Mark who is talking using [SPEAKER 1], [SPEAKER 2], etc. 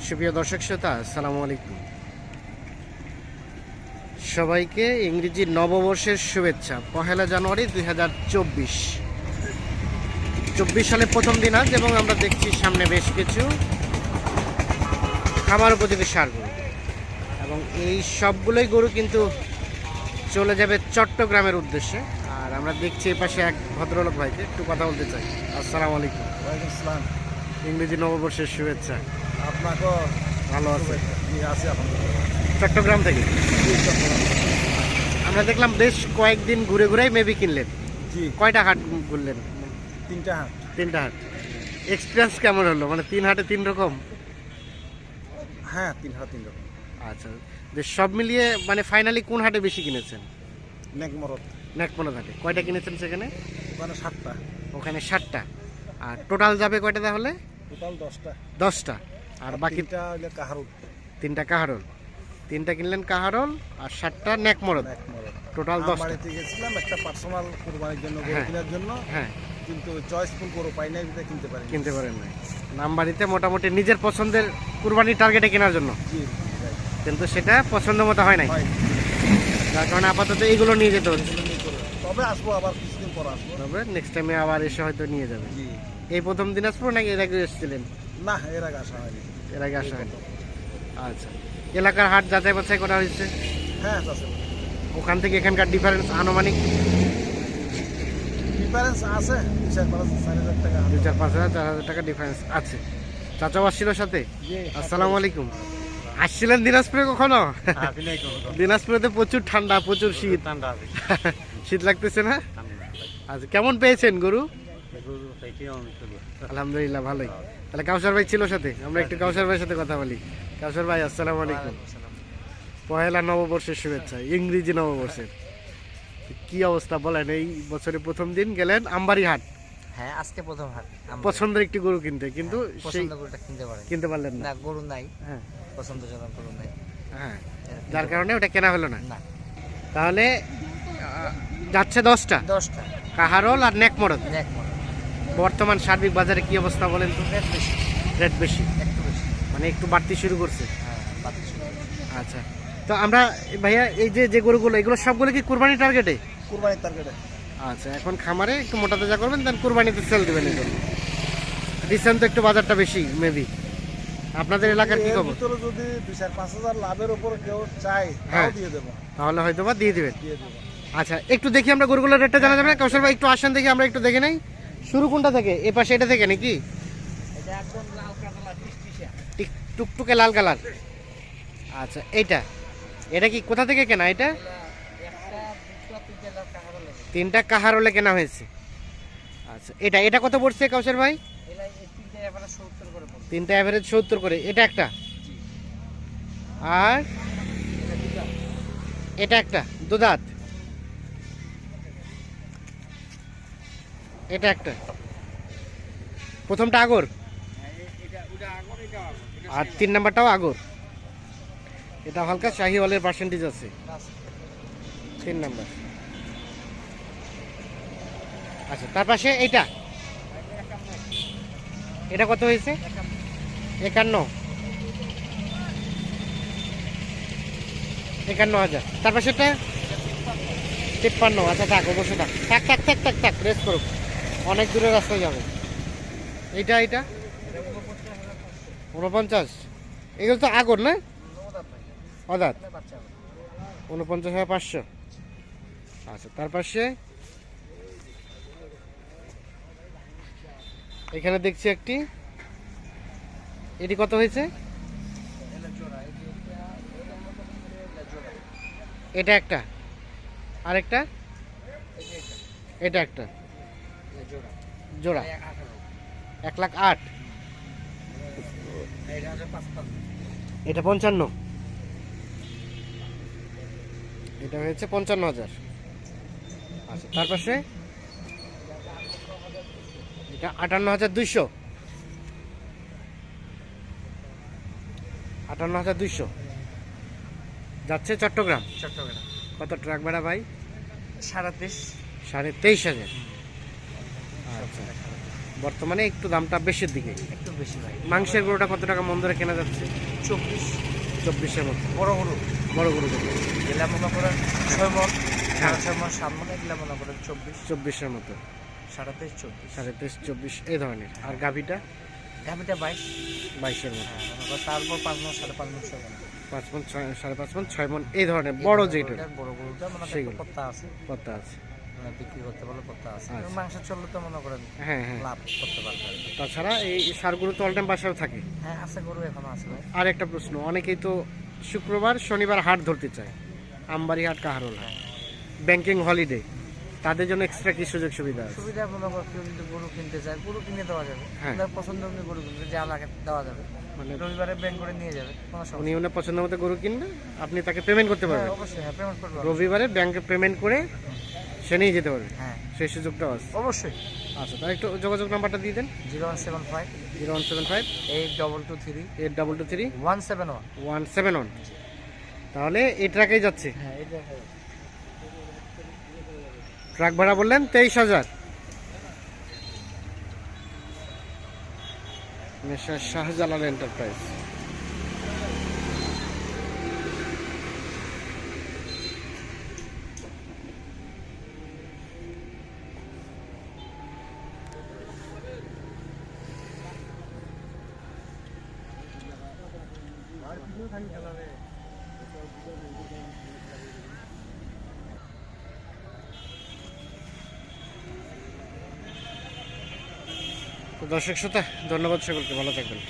[SPEAKER 1] সুপ্রিয় দর্শক শ্রোতা, আসসালামু আলাইকুম। সবাইকে ইংরেজি নববর্ষের শুভেচ্ছা। 1 জানুয়ারি 2024 সালে প্রথম দিন আজ, এবং আমরা দেখছি সামনে বেশ কিছু খামার উপযোগী ষাঁড় গরু, এবং এই সবগুলোই গরু কিন্তু চলে যাবে চট্টগ্রামের উদ্দেশ্যে। আর আমরা দেখছি এই পাশে এক ভদ্রলোক ভাইকে একটু কথা বলতে চাই। আসসালামু আলাইকুম।
[SPEAKER 2] ওয়ালাইকুম আসসালাম।
[SPEAKER 1] ইংরেজি নববর্ষের শুভেচ্ছা।
[SPEAKER 2] আপনাকেও
[SPEAKER 1] ভালো আছে?
[SPEAKER 2] আছে এখন
[SPEAKER 1] চট্টগ্রাম থেকে আমরা দেখলাম বেশ কয়েকদিন ঘুরে ঘুরেই মেবি কিনলেন।
[SPEAKER 2] জি,
[SPEAKER 1] কয়টা হাট ঘুরলেন?
[SPEAKER 2] 3টা হাট।
[SPEAKER 1] 3টা হাট। এক্সপিরিয়েন্স কেমন হলো? মানে 3 হাটে 3 রকম?
[SPEAKER 2] হ্যাঁ, 3 হাট 3 রকম।
[SPEAKER 1] আচ্ছা, যে সব মিলিয়ে মানে ফাইনালি কোন হাটে বেশি কিনেছেন?
[SPEAKER 2] নেকমরদ
[SPEAKER 1] নেকমোনা হাটে। কয়টা কিনেছেন সেখানে?
[SPEAKER 2] ওখানে 7টা,
[SPEAKER 1] ওখানে 7টা। আর টোটাল যাবে কয়টা তাহলে?
[SPEAKER 2] টোটাল 10টা।
[SPEAKER 1] 10টা। আর বাকি
[SPEAKER 2] 3টা হইলে কাহারুল।
[SPEAKER 1] 3টা কাহারল। 3টা কিনলেন কাহারল, আর 7টা নেকমরদ।
[SPEAKER 2] নেকমরদ।
[SPEAKER 1] টোটাল
[SPEAKER 2] আমি
[SPEAKER 1] 10টা।
[SPEAKER 2] বাড়িতে গেছিলাম একটা পার্সোনাল কুরবানির জন্য, গরু
[SPEAKER 1] হ্যাঁ।
[SPEAKER 2] কেনার জন্য,
[SPEAKER 1] হ্যাঁ,
[SPEAKER 2] কিন্তু চয়েসফুল গরু পাই নাই, এটা কিনতে পারি।
[SPEAKER 1] কিনতে পারেন নাই। নামবাড়িতে মোটামুটি নিজের পছন্দের কুরবানির টার্গেটে কেনার জন্য,
[SPEAKER 2] জি,
[SPEAKER 1] কিন্তু সেটা পছন্দ মতো হয় নাই,
[SPEAKER 2] হয়।
[SPEAKER 1] যার কারণে আপাতত এইগুলো নিয়ে যেতে হচ্ছে।
[SPEAKER 2] এগুলো নিয়ে করবো। তবে আসবো, আবার কিছুদিন পর আসবো।
[SPEAKER 1] তবে নেক্সট টাইমে আবার এসে হয়তো নিয়ে যাবে।
[SPEAKER 2] জি,
[SPEAKER 1] এই প্রথম দিনাজপুর নাকি এর আগে এসেছিলেন?
[SPEAKER 2] না, এর আগে আসা হয়নি।
[SPEAKER 1] এর আগে আসা হয়নি। আচ্ছা, এলাকার হাট যাচাই বাছাই করা হয়েছে?
[SPEAKER 2] হ্যাঁ, আছে।
[SPEAKER 1] ওখান থেকে এখানকার ডিফারেন্স আনুমানিক
[SPEAKER 2] ডিফারেন্স আছে 2-4,000 টাকা।
[SPEAKER 1] 2-4-5 হাজার 4 হাজার টাকা ডিফারেন্স আছে। চাচাও আসছিল সাথে?
[SPEAKER 2] জি,
[SPEAKER 1] আসসালামু আলাইকুম। আসছিলেন দিনাজপুরে কখনো? দিনাজপুরে প্রচুর ঠান্ডা, প্রচুর শীত। শীত লাগতেছে না? আচ্ছা, কেমন পেয়েছেন গরু? আলহামদুলিল্লাহ ভালোই। তাহলে কাউসার ভাই ছিল সাথে, আমরা একটু কাউসার ভাইয়ের সাথে কথা বলি। কাউসার ভাই, আসসালামু আলাইকুম। 1 নববর্ষের শুভেচ্ছা, ইংরেজি নববর্ষের। কি অবস্থা বলেন? এই বছরের প্রথম দিন গেলেন আমবাড়ি হাট,
[SPEAKER 3] হ্যাঁ, আজকে প্রথম হাট।
[SPEAKER 1] পছন্দের একটি গরু কিনতে, কিন্তু সেই
[SPEAKER 3] পছন্দ গরুটা কিনতে পারেন
[SPEAKER 1] কিনতে পারলেন না।
[SPEAKER 3] না, গরু নাই,
[SPEAKER 1] হ্যাঁ
[SPEAKER 3] পছন্দজনক গরু নাই।
[SPEAKER 1] হ্যাঁ, যার কারণে ওটা কেনা হলো না।
[SPEAKER 3] না,
[SPEAKER 1] তাহলে যাচ্ছে 10টা
[SPEAKER 3] 10টা
[SPEAKER 1] কাহারল আর নেকমরদ।
[SPEAKER 3] নেকমরদ।
[SPEAKER 1] বর্তমান সার্বিক বাজারে কি অবস্থা বলেন তো?
[SPEAKER 3] রেট বেশি,
[SPEAKER 1] রেট বেশি,
[SPEAKER 3] একটু বেশি।
[SPEAKER 1] মানে একটু বাড়তি শুরু করছে।
[SPEAKER 3] হ্যাঁ, বাতাস।
[SPEAKER 1] আচ্ছা, তো আমরা ভাইয়া এই যে গরুগুলো, এগুলো সবগুলো কি কুরবানি টার্গেটে?
[SPEAKER 2] কুরবানির টার্গেটে।
[SPEAKER 1] আচ্ছা, এখন খামারে একটু মোটা তাজা করবেন, দেন কুরবানিতে সেল দেবেন। এগুলো রিসেন্ট তো একটু বাজারটা বেশি মেবি। আপনাদের এলাকার কি
[SPEAKER 2] এর
[SPEAKER 1] খবর?
[SPEAKER 2] ভিতরে যদি 2-5 হাজার লাভের উপর কেউ চায়,
[SPEAKER 1] হ্যাঁ।
[SPEAKER 2] তাও দিয়ে দেবো।
[SPEAKER 1] তাহলে হয়তো বা দিয়ে দিবেন।
[SPEAKER 2] দিয়ে দেবো।
[SPEAKER 1] আচ্ছা, একটু দেখি আমরা গরুগুলোর রেটটা জানা যাবে না? কৌশল ভাই একটু আসেন দেখি, আমরা একটু দেখে নেই। শুরু কোনটা থেকে? এ পাশে এটা থেকে নাকি?
[SPEAKER 3] এটা একদম লাল কালার, টিসটিসা।
[SPEAKER 1] টুকটুকে লাল কালার। আচ্ছা, এটা কি কোথা থেকে কেনা? এটা
[SPEAKER 3] একটা, দুটো, তিনটে লাল কাহারো লাগে।
[SPEAKER 1] 3টা কাহারলে কেনা হয়েছে। আচ্ছা, এটা কত পড়ছে কাউসার ভাই?
[SPEAKER 3] এলা এই তিনটে এবারে 70 করে পড়বে।
[SPEAKER 1] 3টা এভারেজ 70 করে। এটা একটা,
[SPEAKER 3] জি।
[SPEAKER 1] আর
[SPEAKER 3] এটা দুটা।
[SPEAKER 1] এটা একটা দুধাত, এটা একটা। প্রথমটা আগর,
[SPEAKER 3] হ্যাঁ, এটা ওটা আগর, এটা আগর। এটা
[SPEAKER 1] আর 3 নাম্বারটাও আগর। এটা হালকা শাহিওয়ালের পার্সেন্টেজ আছে। 3 নাম্বার। আচ্ছা, তার পাশে এইটা, এটা কত হয়েছে? 51 51,000। তার পাশেটা 53। আচ্ছা, থাক, অবশ্যই থাক, থাক থাক থাক থাক থাক, রেস্ট করুক, অনেক দূরে রাস্তায় যাবে। এটা 49। এগুলো তো আগর না? অদাত। 49,500। আচ্ছা, তার পাশে এখানে দেখছি একটি, এটি কত হয়েছে? এটা একটা, আরেকটা, এটা একটা জোড়া। 1,08,000। এটা 55। এটা হয়েছে 55,000। আচ্ছা, তার পাশে এটা 58,200। 58,200 যাচ্ছে চট্টগ্রাম।
[SPEAKER 3] চট্টগ্রাম।
[SPEAKER 1] কত ট্রাক ভাড়া ভাই?
[SPEAKER 3] 23,500।
[SPEAKER 1] 23,500। আচ্ছা, বর্তমানে একটু দামটা বেশির দিকে।
[SPEAKER 3] একটু বেশি ভাই।
[SPEAKER 1] মাংসের গরুটা কত টাকা মন ধরে কেনা যাচ্ছে?
[SPEAKER 3] 24
[SPEAKER 1] 24-এর মতো।
[SPEAKER 3] বড় গরু
[SPEAKER 1] বড় গরু কত?
[SPEAKER 3] এগুলা মনে করেন 6 মন, 6.5 মন, 7 মন, এগুলা মনে করেন 24,
[SPEAKER 1] 24-এর মতো,
[SPEAKER 3] 23.5, 24।
[SPEAKER 1] 23.5, 24 এই ধরনের। আর গাভিটা
[SPEAKER 3] গাভিটা 22।
[SPEAKER 1] 22-এর মতো,
[SPEAKER 3] হ্যাঁ, মনে করেন তারপর 5 মন, 5.5 মন, 6 মন।
[SPEAKER 1] 5 মন, 5.5 মন, 6 মন এই ধরনের বড় যেটা
[SPEAKER 3] বড় গরুটা মনে করেন
[SPEAKER 1] সেগুলো।
[SPEAKER 3] একটু পত্তা আছে,
[SPEAKER 1] কথা আছে।
[SPEAKER 3] মানে বিক্রি করতে পারলে পত্তা আছে।
[SPEAKER 1] আচ্ছা।
[SPEAKER 3] মাংস চললে তো মনে করেন
[SPEAKER 1] হ্যাঁ হ্যাঁ।
[SPEAKER 3] লাভ করতে পারবে আর কি।
[SPEAKER 1] তাছাড়া এই সারগুলো তো অল টাইম বাসায় থাকে।
[SPEAKER 3] হ্যাঁ আছে, গরু এখনো আছে ভাই।
[SPEAKER 1] আর একটা প্রশ্ন, অনেকেই তো শুক্রবার শনিবার হাট ধরতে চায়, আমবাড়ি হাট, কাহারোল হাট, ব্যাংকিং হলিডে, তাদের জন্য এক্সট্রা কি সুযোগ সুবিধা আছে?
[SPEAKER 3] সুবিধা মনে করেন কেউ যদি গরু কিনতে চায়, গরু কিনে দেওয়া যাবে।
[SPEAKER 1] হ্যাঁ।
[SPEAKER 3] আপনার পছন্দ অনুযায়ী গরু কিনতে যা লাগে দেওয়া যাবে।
[SPEAKER 1] মানে
[SPEAKER 3] রবিবারে ব্যাংক করে নিয়ে যাবে, কোনো সমস্যা
[SPEAKER 1] উনি ওনার পছন্দ মতো গরু কিনবে, আপনি তাকে পেমেন্ট করতে
[SPEAKER 3] নেই। হ্যাঁ,
[SPEAKER 1] পারবেন।
[SPEAKER 3] অবশ্যই, হ্যাঁ, পেমেন্ট করবে।
[SPEAKER 1] রবিবারে ব্যাংকে পেমেন্ট করে সে নিয়ে যেতে পারবে,
[SPEAKER 3] হ্যাঁ,
[SPEAKER 1] সেই সুযোগটাও আছে।
[SPEAKER 3] অবশ্যই।
[SPEAKER 1] আচ্ছা, তাহলে একটু যোগাযোগ নাম্বারটা দিয়ে দেন।
[SPEAKER 3] 0175
[SPEAKER 1] 0175
[SPEAKER 3] 8223
[SPEAKER 1] 8223
[SPEAKER 3] 171।
[SPEAKER 1] 171। তাহলে এই ট্রাকেই যাচ্ছে।
[SPEAKER 3] হ্যাঁ, এটা
[SPEAKER 1] ট্রাক ভাড়া বললেন 23,000। মেসার শাহজালাল এন্টারপ্রাইজ। তো দর্শক শ্রোতা, ধন্যবাদ সকলকে, ভালো থাকবেন।